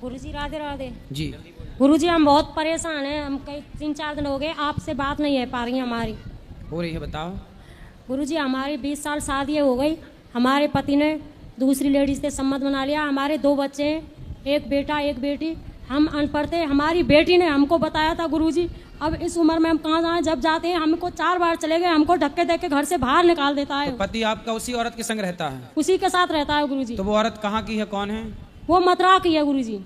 गुरुजी राधे राधे जी। गुरुजी हम बहुत परेशान हैं। हम कई 3-4 दिन हो गए आपसे बात नहीं है पा रही हमारी। हो रही है, बताओ। गुरुजी हमारी 20 साल शादी हो गई। हमारे पति ने दूसरी लेडीज से संबंध बना लिया। हमारे 2 बच्चे हैं, एक बेटा एक बेटी। हम अनपढ़ थे। हमारी बेटी ने हमको बताया था गुरुजी। अब इस उम्र में हम कहाँ जाएं? जब जाते हैं हमको 4 बार चले गए, हमको धक्के दे के घर से बाहर निकाल देता है। तो पति आपका उसी औरत के संग रहता है? उसी के साथ रहता है गुरुजी। तो वो औरत कहाँ की है, कौन है? वो मथुरा की है गुरुजी।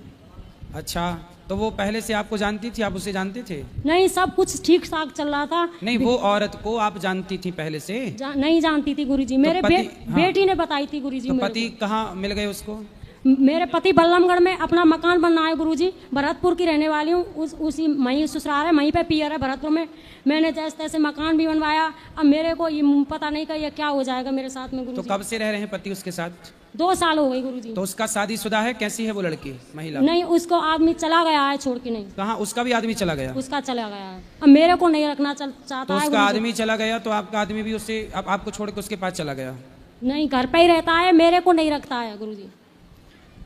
अच्छा, तो वो पहले से आपको जानती थी, आप उसे जानते थे? नहीं, सब कुछ ठीक ठाक चल रहा था। नहीं, वो औरत को आप जानती थी पहले से? नहीं जानती थी गुरुजी। मेरे हाँ। बेटी ने बताई थी गुरुजी। तो पति कहाँ मिल गए उसको? मेरे पति बल्लमगढ़ में अपना मकान बनना है गुरुजी। भरतपुर की रहने वाली हूँ। उसी वहीं ससुराल है, वहीं पे पियर है भरतपुर में। मैंने जैसे तैसे मकान भी बनवाया। अब मेरे को ये पता नहीं कि ये क्या हो जाएगा मेरे साथ में गुरुजी। तो कब से रह रहे हैं पति उसके साथ? 2 साल हो गई गुरुजी। तो उसका शादीशुदा है? कैसी है वो लड़की, महिला? नहीं, उसको आदमी चला गया है छोड़ के। नहीं, कहाँ? उसका भी आदमी चला गया? उसका चला गया है। अब मेरे को नहीं रखना चाहता तो है उसका गुरुजी। आदमी चला गया तो आपका आदमी भी उससे आपको छोड़ के उसके पास चला गया? नहीं, घर पे ही रहता है, मेरे को नहीं रखता है गुरुजी।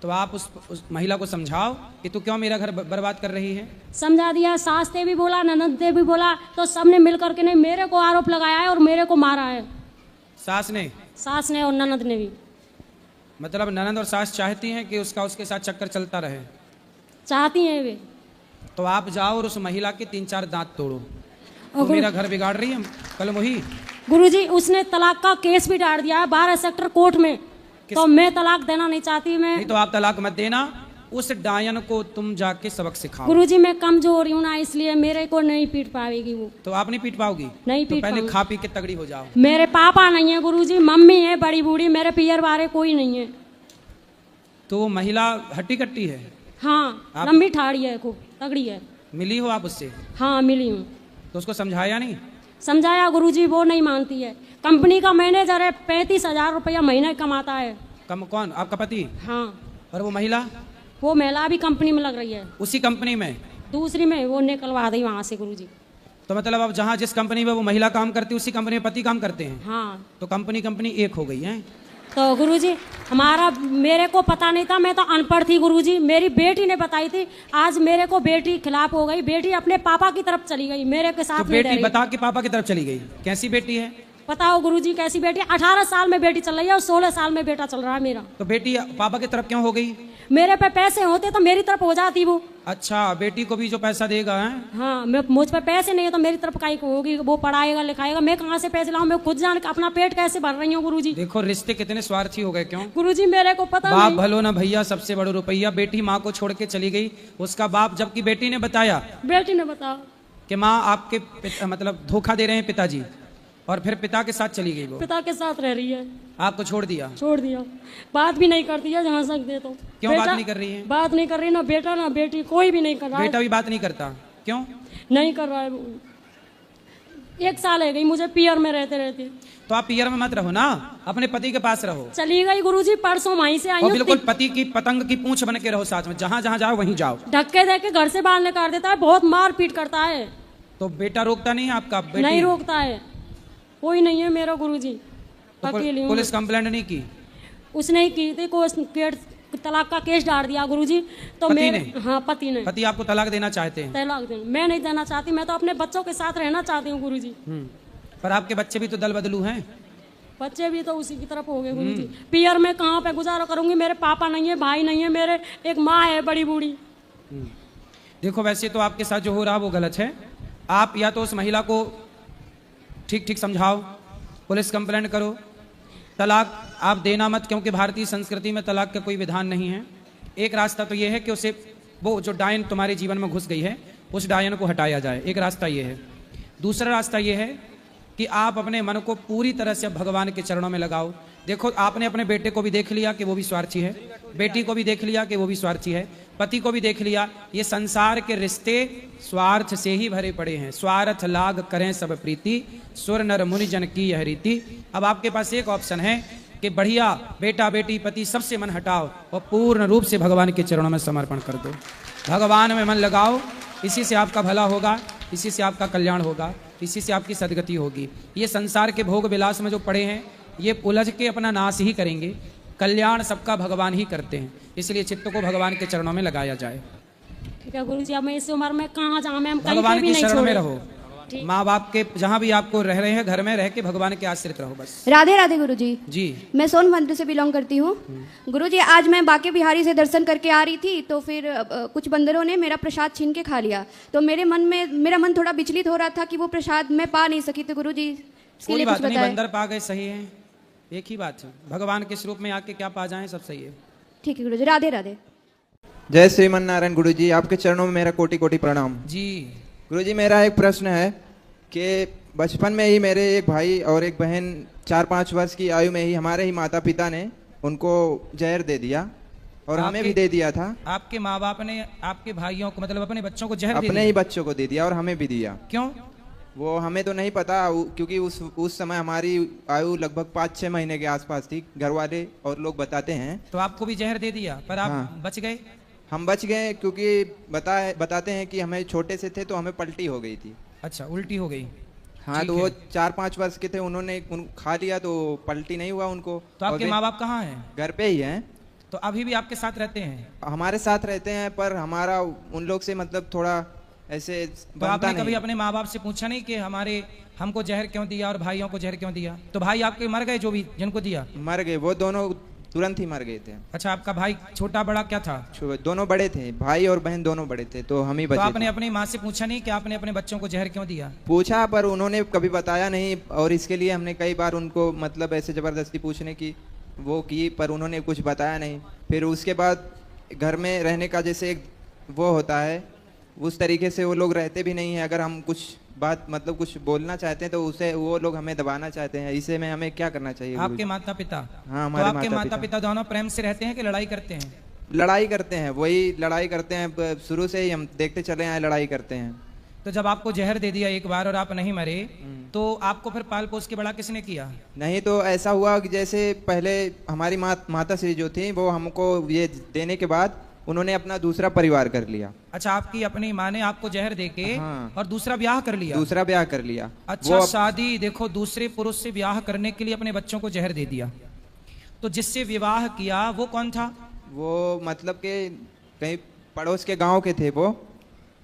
तो आप उस महिला को समझाओ कि तू क्यों मेरा घर बर्बाद कर रही है। समझा दिया, सास ने भी बोला, ननद ने भी बोला, तो सबने मिल करके नहीं मेरे को आरोप लगाया है और मेरे को मारा है। सास ने? सास ने और ननद ने भी। मतलब ननद और सास चाहती हैं कि उसके साथ चक्कर चलता रहे? चाहती हैं वे। तो आप जाओ और उस महिला के 3-4 दांत तोड़ो। तो मेरा घर बिगाड़ रही है कल मुही। गुरुजी, उसने तलाक का केस भी डाल दिया है 12 सेक्टर कोर्ट में। तो मैं तलाक देना नहीं चाहती। मैं नहीं, तो आप तलाक मत देना। उस डायन को तुम जाके सबक सिखाओ। गुरुजी, मैं कमजोर हूँ ना, इसलिए मेरे को नहीं पीट पाएगी वो। तो आप नहीं पीट पाओगी? नहीं तो पीट पहले पाऊंगी। खा पी के तगड़ी हो जाओ। मेरे पापा नहीं है गुरुजी, मम्मी है बड़ी बूढ़ी। मेरे पियर बारे कोई नहीं है। तो वो महिला हट्टी कट्टी है? हाँ, लंबी ठाड़ी है, खूब तगड़ी है। मिली हो आप उससे? हाँ, मिली हूँ। तो उसको समझाया नहीं? समझाया गुरुजी, वो नहीं मानती है। कंपनी का मैनेजर है, 35,000 रुपया महीना कमाता है। कौन? आपका पति? हाँ। और वो महिला? वो महिला भी कंपनी में लग रही है। उसी कंपनी में? दूसरी में वो निकलवा दी वहाँ से गुरुजी। तो मतलब अब जहाँ जिस कंपनी में वो महिला काम करती है उसी कंपनी में पति काम करते हैं? हाँ। तो कंपनी एक हो गई है। तो गुरुजी मेरे को पता नहीं था, मैं तो अनपढ़ थी गुरुजी। मेरी बेटी ने बताई थी। आज मेरे को बेटी खिलाफ हो गई। बेटी अपने पापा की तरफ चली गई, मेरे के साथ। तो बेटी बता के पापा की तरफ चली गई? कैसी बेटी है? बताओ गुरुजी, कैसी बेटी? 18 साल में बेटी चल रही है और 16 साल में बेटा चल रहा है मेरा। तो बेटी पापा की तरफ क्यों हो गई? मेरे पे पैसे होते तो मेरी तरफ हो जाती वो। अच्छा, बेटी को भी जो पैसा देगा है? हाँ, मुझ पे पैसे नहीं है तो मेरी तरफ काई को होगी? वो पढ़ाएगा लिखाएगा, मैं कहाँ से पैसे लाऊं? मैं खुद जान अपना पेट कैसे भर रही हूँ गुरुजी। देखो रिश्ते कितने स्वार्थी हो गए। क्यों गुरुजी? मेरे को पता बाप नहीं। भलो ना भैया, सबसे बड़ा रुपया। बेटी माँ को छोड़ के चली गई, उसका बाप, जबकि बेटी ने बताया। बेटी ने बताया कि माँ आपके मतलब धोखा दे रहे हैं पिताजी, और फिर पिता के साथ चली गई। वो पिता के साथ रह रही है। आपको छोड़ दिया? छोड़ दिया। बात भी नहीं करती है जहाँ तक दे तो। क्यों बात नहीं कर रही है? बात नहीं कर रही, ना बेटा ना बेटी, कोई भी नहीं कर रहा। बेटा भी बात नहीं करता? क्यों नहीं कर रहा है वो? 1 साल है गई मुझे पियर में रहते रहते। तो आप पियर में मत रहो ना, अपने पति के पास रहो। चली गई गुरुजी, परसों वहीं से आई। और बिल्कुल पति की पतंग की पूंछ बन के रहो साथ में, जहाँ जहाँ जाओ वहीं जाओ। धक्के दे के घर से बाहर निकाल देता है, बहुत मार पीट करता है। तो बेटा रोकता नहीं है आपका? बेटी नहीं रोकता है, कोई नहीं है मेरा गुरुजी। अकेली हूँ। पुलिस कंप्लेंट नहीं की? उसने ही की थी, तलाक का केस डाल दिया गुरुजी। तो मेरे हाँ, पति ने। पति आपको तलाक देना चाहते हैं? तलाक देना मैं नहीं देना चाहती। मैं तो अपने बच्चों के साथ रहना चाहती हूँ गुरुजी। पर आपके बच्चे भी तो दल बदलू हैं। बच्चे भी तो उसी की तरफ हो गए गुरुजी। पियर में कहाँ पे गुजारा करूंगी? मेरे पापा नहीं है, भाई नहीं है, मेरे एक माँ है बड़ी बूढ़ी। देखो वैसे तो आपके साथ जो हो रहा वो गलत है। आप या तो उस महिला को ठीक ठीक समझाओ, पुलिस कंप्लेंट करो। तलाक आप देना मत, क्योंकि भारतीय संस्कृति में तलाक का कोई विधान नहीं है। एक रास्ता तो ये है कि उसे, वो जो डायन तुम्हारे जीवन में घुस गई है, उस डायन को हटाया जाए। एक रास्ता ये है। दूसरा रास्ता ये है कि आप अपने मन को पूरी तरह से भगवान के चरणों में लगाओ। देखो आपने अपने बेटे को भी देख लिया कि वो भी स्वार्थी है, बेटी को भी देख लिया कि वो भी स्वार्थी है, पति को भी देख लिया। ये संसार के रिश्ते स्वार्थ से ही भरे पड़े हैं। स्वार्थ लाग करें सब प्रीति, सुर नर मुनि जन की यह रीति। अब आपके पास एक ऑप्शन है कि बढ़िया बेटा बेटी पति सबसे मन हटाओ और पूर्ण रूप से भगवान के चरणों में समर्पण कर दो। भगवान में मन लगाओ, इसी से आपका भला होगा, इसी से आपका कल्याण होगा, इसी से आपकी सदगति होगी। ये संसार के भोग विलास में जो पड़े हैं ये उलझ के अपना नाश ही करेंगे। कल्याण सबका भगवान ही करते हैं, इसलिए चित्त को भगवान के चरणों में लगाया जाए। ठीक है गुरुजी, अब मैं इस उम्र में कहाँ जाऊँ, मैं हम कहीं पे भगवान भी की नहीं शरण में छोड़े। रहो, माँ बाप के जहाँ भी आपको रह रहे हैं घर में रह के भगवान के आश्रित रहो बस। राधे राधे गुरुजी। जी मैं सोनभद्र से बिलोंग करती हूँ। गुरुजी, आज मैं बांके बिहारी से दर्शन करके आ रही थी, तो फिर कुछ बंदरों ने मेरा प्रसाद छीन के खा लिया। तो मेरा मन थोड़ा विचलित हो रहा था कि वो प्रसाद मैं पा नहीं सकी। तो गुरुजी इसके कोई लिए बात कुछ नहीं, बताएं। बंदर पा गए सही है, एक ही बात है, भगवान के स्वरूप में आके क्या पा जाए सब सही है। ठीक है गुरुजी, राधे राधे। जय श्रीमन नारायण गुरुजी, आपके चरणों में मेरा कोटि कोटि प्रणाम। जी गुरुजी, मेरा एक प्रश्न है कि बचपन में ही मेरे एक भाई और एक बहन 4-5 वर्ष की आयु में ही हमारे ही माता पिता ने उनको जहर दे दिया और हमें भी दे दिया था। आपके माँ बाप ने आपके भाइयों को मतलब अपने बच्चों को जहर दे अपने दिया? ही बच्चों को दे दिया और हमें भी दिया। क्यों? वो हमें तो नहीं पता, क्योंकि उस समय हमारी आयु लगभग 5-6 महीने के आसपास थी। घर वाले और लोग बताते हैं। तो आपको भी जहर दे दिया पर आप हाँ। बच गए? हम बच गए क्योंकि बताते हैं कि हमें छोटे से थे तो हमें पलटी हो गई थी। अच्छा, उल्टी हो गई। हाँ, ठीक तो है। वो 4-5 वर्ष के थे, उन्होंने खा लिया तो पलटी नहीं हुआ उनको। तो और आपके वे माँ बाप कहाँ हैं? घर पे ही हैं। तो अभी भी आपके साथ रहते हैं? हमारे साथ रहते हैं, पर हमारा उन लोग से मतलब थोड़ा ऐसे तो बनता आपने नहीं। कभी अपने माँ बाप से पूछा नहीं कि हमको जहर क्यों दिया और भाइयों को जहर क्यों दिया? तो भाई आपके मर गए जो भी जिनको दिया? मर गए, वो दोनों तुरंत ही मर गए थे। अच्छा, आपका भाई छोटा बड़ा क्या था? दोनों बड़े थे, भाई और बहन दोनों बड़े थे, तो हम ही तो बचे आपने थे। अपनी माँ से पूछा नहीं कि आपने अपने बच्चों को जहर क्यों दिया? पूछा, पर उन्होंने कभी बताया नहीं, और इसके लिए हमने कई बार उनको मतलब ऐसे जबरदस्ती पूछने की वो की, पर उन्होंने कुछ बताया नहीं। फिर उसके बाद घर में रहने का जैसे एक वो होता है, उस तरीके से वो लोग रहते भी नहीं है। अगर हम कुछ बात मतलब कुछ बोलना चाहते हैं तो उसे वो लोग हमें दबाना चाहते हैं। इसे में हमें क्या करना चाहिए? आपके माता पिता? हाँ, तो हमारे आपके माता माता पिता दोनों प्रेम से रहते हैं कि लड़ाई करते हैं? लड़ाई करते हैं, वही लड़ाई करते हैं, शुरू से ही हम देखते चले आए लड़ाई करते हैं। तो जब आपको जहर दे दिया एक बार और आप नहीं मरे, तो आपको फिर पाल पोस के बड़ा किसने किया? नहीं, तो ऐसा हुआ कि जैसे पहले हमारी माता श्री जो थी वो हमको ये देने के बाद उन्होंने अपना दूसरा परिवार कर लिया। अच्छा, आपकी अपनी माँ ने आपको जहर देके हाँ। और दूसरा ब्याह कर लिया? दूसरा ब्याह कर लिया। अच्छा, वो शादी देखो, दूसरे पुरुष से ब्याह करने के लिए अपने बच्चों को जहर दे दिया। तो जिससे विवाह किया वो कौन था? वो मतलब के कहीं पड़ोस के गांव के थे वो।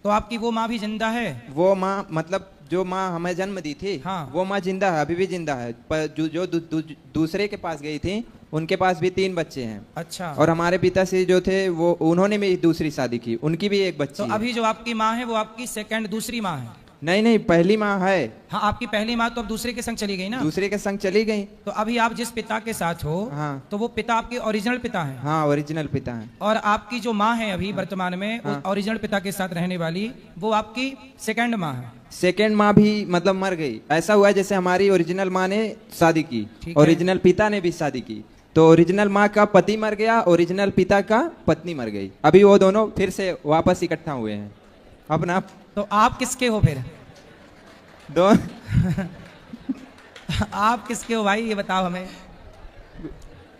तो आपकी वो माँ भी जिंदा है? वो माँ मतलब जो माँ हमें जन्म दी थी, हाँ। वो माँ जिंदा है, अभी भी जिंदा है। पर जो दूसरे के पास गई थी उनके पास भी 3 बच्चे हैं। अच्छा। और हमारे पिताश्री जो थे वो उन्होंने भी दूसरी शादी की, उनकी भी एक बच्ची तो है। अभी जो आपकी माँ है वो आपकी दूसरी माँ है? नहीं, पहली माँ है। हाँ, आपकी पहली माँ तो अब दूसरे के संग चली गई ना? दूसरे के संग चली गई। तो अभी आप जिस पिता के साथ हो, हाँ। तो वो पिता आपके ओरिजिनल पिता है? हाँ, ओरिजिनल पिता है। और आपकी जो माँ है अभी वर्तमान में हाँ। ओरिजिनल पिता के साथ रहने वाली, वो आपकी सेकंड माँ है? सेकेंड माँ भी मतलब मर गई। ऐसा हुआ जैसे हमारी ओरिजिनल माँ ने शादी की, ठीक है। ओरिजिनल पिता ने भी शादी की, तो ओरिजिनल माँ का पति मर गया, ओरिजिनल पिता का पत्नी मर गई। अभी वो दोनों फिर से वापस इकट्ठा हुए हैं अपना। तो आप किसके हो फिर? आप किसके हो भाई, ये बताओ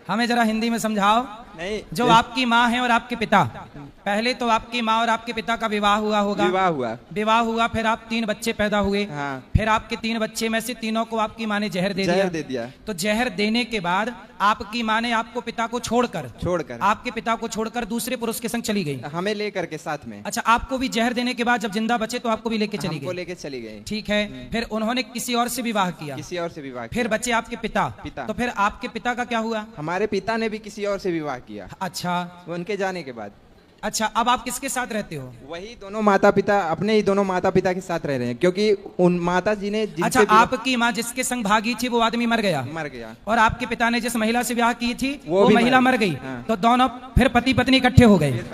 हमें जरा हिंदी में समझाओ। नहीं, जो आपकी माँ है और आपके पिता, पहले तो आपकी माँ और आपके पिता का विवाह हुआ होगा? विवाह हुआ, फिर आप 3 बच्चे पैदा हुए। हाँ। फिर आपके 3 बच्चे में से तीनों को आपकी माँ ने जहर दे दिया। तो जहर देने के बाद आपकी माँ ने आपको पिता को छोड़कर आपके पिता को छोड़कर दूसरे पुरुष के संग चली गई, हमें लेकर के साथ में। अच्छा, आपको भी जहर देने के बाद जब जिंदा बचे तो आपको भी लेके चली गई? ठीक है। फिर उन्होंने किसी और से विवाह किया? किसी और से विवाह फिर बचे आपके पिता। तो फिर आपके पिता का क्या हुआ? हमारे पिता ने भी किसी और से विवाह किया। अच्छा, उनके जाने के बाद। अच्छा, अब आप किसके साथ रहते हो? वही दोनों माता पिता, अपने ही दोनों माता पिता के साथ रह रहे हैं, क्योंकि उन माता जी ने अच्छा, आपकी माँ जिसके संग भागी थी वो आदमी मर गया? और आपके पिता ने जिस महिला से ब्याह की थी वो महिला मर गई। हाँ। तो दोनों फिर पति पत्नी इकट्ठे हो गए?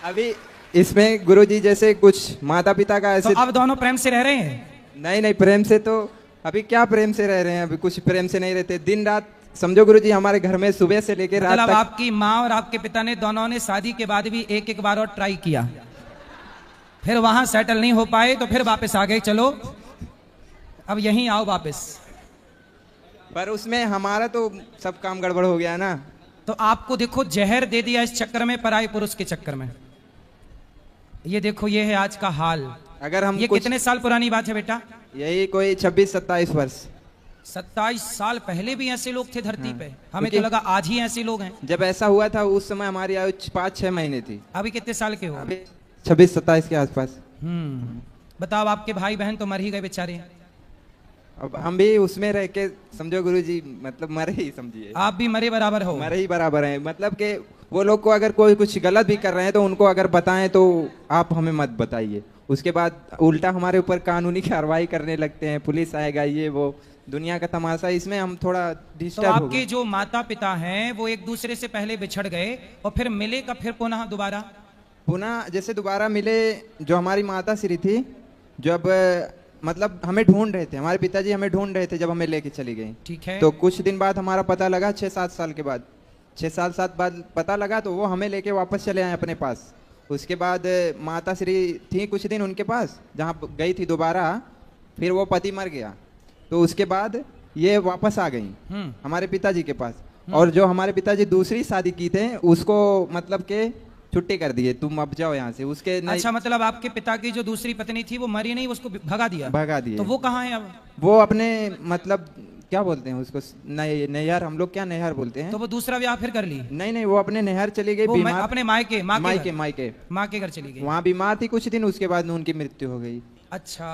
अभी इसमें गुरुजी जैसे कुछ माता पिता का ऐसे तो अब दोनों प्रेम से रह रहे हैं? नहीं, प्रेम से तो अभी क्या प्रेम से रह रहे हैं, अभी कुछ प्रेम से नहीं रहते। दिन रात समझो गुरुजी, हमारे घर में सुबह से लेकर रात मतलब तक। आपकी माँ और आपके पिता ने दोनों ने शादी के बाद भी एक बार और ट्राई किया, फिर वहां सेटल नहीं हो पाए तो फिर वापस आ गए, चलो अब यहीं आओ वापस। पर उसमें हमारा तो सब काम गड़बड़ हो गया ना। तो आपको देखो जहर दे दिया इस चक्कर में, पराये पुरुष के चक्कर में। ये देखो, ये है आज का हाल। अगर हम ये कितने साल पुरानी बात है बेटा? यही कोई 26-27 वर्ष। 27 साल पहले भी ऐसे लोग थे धरती पे, हमें तो क्योंकि- लगा आज ही ऐसे लोग हैं। जब ऐसा हुआ था उस समय हमारी आयु 5-6 महीने थी, अभी कितने साल के हो? अभी 26-27 के आसपास। बताओ, आपके भाई बहन तो मर ही गए बेचारे, अब हम भी उसमें रह के समझो गुरुजी, मतलब मरे ही समझिए, आप भी मरे बराबर हो। मरे ही बराबर हैं। मतलब कि वो लोग को अगर कोई कुछ गलत भी कर रहे हैं तो उनको अगर बताएं तो आप हमें मत बताइए, उसके बाद उल्टा हमारे ऊपर कानूनी कार्रवाई करने लगते हैं, पुलिस आएगा, ये वो दुनिया का तमाशा। इसमें हम थोड़ा तो डिस्टर्ब हो आपके गए। जो माता पिता हैं वो एक दूसरे से पहले बिछड़ गए और फिर मिले का फिर पुनः दोबारा? पुनः जैसे दोबारा मिले, जो हमारी माता श्री थी, जब मतलब हमें ढूंढ रहे थे, हमारे पिताजी हमें ढूंढ रहे थे जब हमें लेके चली गई। ठीक है। तो कुछ दिन बाद हमारा पता लगा, 6-7 साल के बाद, 6 साल बाद पता लगा, तो वो हमें लेके वापस चले आए अपने पास। उसके बाद माता श्री थी कुछ दिन उनके पास, जहाँ गई थी दोबारा, फिर वो पति मर गया, तो उसके बाद ये वापस आ गई हमारे पिताजी के पास। और जो हमारे पिताजी दूसरी शादी की थे उसको मतलब के छुट्टी कर दिए, तुम अब जाओ यहाँ से। उसके अच्छा, मतलब आपके पिता की जो दूसरी पत्नी थी वो मरी नहीं, उसको भगा दिया? भगा दिए। तो वो कहाँ है अब? वो अपने मतलब क्या बोलते हैं उसको, नैहर, हम लोग क्या नैहर बोलते हैं। तो वो दूसरा ब्याह फिर कर ली? नहीं नहीं, वो अपने नैहर चली गई, वो बीमार, अपने मायके मायके माँ के घर चली गई। वहाँ बीमार थी कुछ दिन, उसके बाद उनकी मृत्यु हो गई। अच्छा,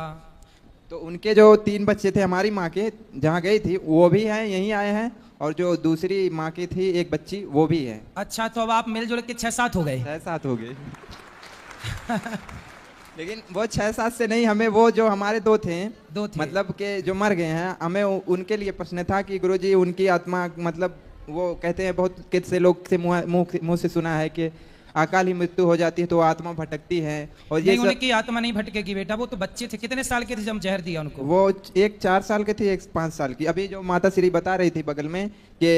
तो उनके जो 3 बच्चे थे हमारी माँ के, जहाँ गई थी, वो भी हैं, यहीं आए हैं, और जो दूसरी माँ की थी एक बच्ची, वो भी है। अच्छा, तो अब आप मिलजुल के 6-7 हो गए? 6-7 हो गए। लेकिन वो 6-7 से नहीं, हमें वो जो हमारे दो थे मतलब के जो मर गए हैं, हमें उनके लिए प्रश्न था कि गुरुजी उनकी आत्मा, मतलब वो कहते हैं, बहुत कितने लोग से मुंह से सुना है कि अकाल ही मृत्यु हो जाती है तो आत्मा भटकती है, और ये नहीं, उनकी आत्मा नहीं भटकेगी बेटा, वो तो बच्चे थे। कितने साल के थे जब जहर दिया उनको? वो एक 4 साल के थे, एक 5 साल की। अभी जो माता श्री बता रही थी बगल में कि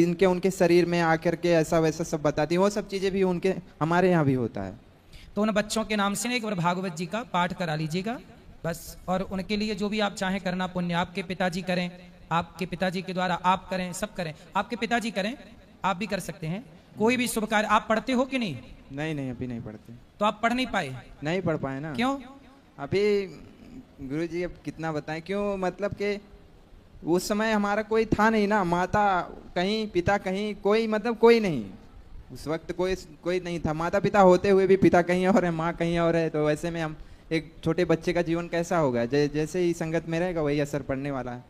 इनके उनके शरीर में आकर के ऐसा वैसा सब बताती है, वो सब चीजें भी उनके हमारे यहाँ भी होता है। तो उन बच्चों के नाम से एक बार भागवत जी का पाठ करा लीजिएगा बस, और उनके लिए जो भी आप चाहें करना पुण्य, आपके पिताजी करें, आपके पिताजी के द्वारा आप करें, सब करें, आपके पिताजी करें, आप भी कर सकते हैं। कोई भी शुभ कार्य। आप पढ़ते हो कि नहीं? नहीं नहीं, अभी नहीं पढ़ते। तो आप पढ़ नहीं पाए? नहीं पढ़ पाए ना। क्यों? अभी गुरुजी अब कितना बताएं, क्यों, मतलब कि उस समय हमारा कोई था नहीं ना, माता कहीं, पिता कहीं, कोई मतलब कोई नहीं, उस वक्त कोई नहीं था। माता पिता होते हुए भी पिता कहीं और है, माँ कहीं और है, तो ऐसे में हम एक छोटे बच्चे का जीवन कैसा होगा? जैसे ही संगत में रहेगा वही असर पड़ने वाला है।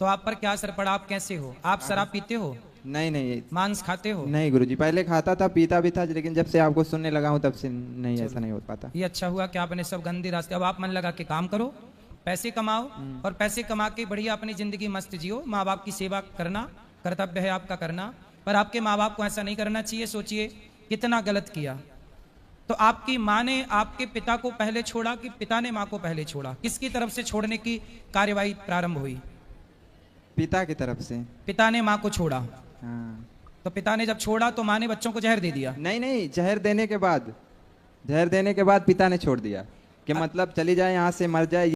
तो आप पर क्या असर पड़ा? आप कैसे हो? आप शराब पीते हो? नहीं नहीं, मांस खाते हो? नहीं गुरुजी, पहले खाता था, पीता भी था, लेकिन जब से आपको सुनने लगा हूँ तब से नहीं, ऐसा नहीं हो पाता। ये अच्छा हुआ कि आपने सब गंदे रास्ते, अब आप मन लगा के काम करो, पैसे कमाओ, और पैसे कमा के बढ़िया अपनी जिंदगी मस्त जियो। माँ बाप की सेवा करना कर्तव्य है आपका करना, पर आपके माँ बाप को ऐसा नहीं करना चाहिए। सोचिए कितना गलत किया। तो आपकी माँ ने आपके पिता को पहले छोड़ा कि पिता ने माँ को पहले छोड़ा? किसकी तरफ से छोड़ने की कार्यवाही प्रारंभ हुई? पिता की तरफ से। पिता ने माँ को छोड़ा। हाँ। तो पिता ने जब छोड़ा तो माँ ने बच्चों को जहर दे दिया? नहीं नहीं, जहर देने के बाद पिता ने छोड़ दिया कि मतलब चली जाए यहाँ से, मर जाए।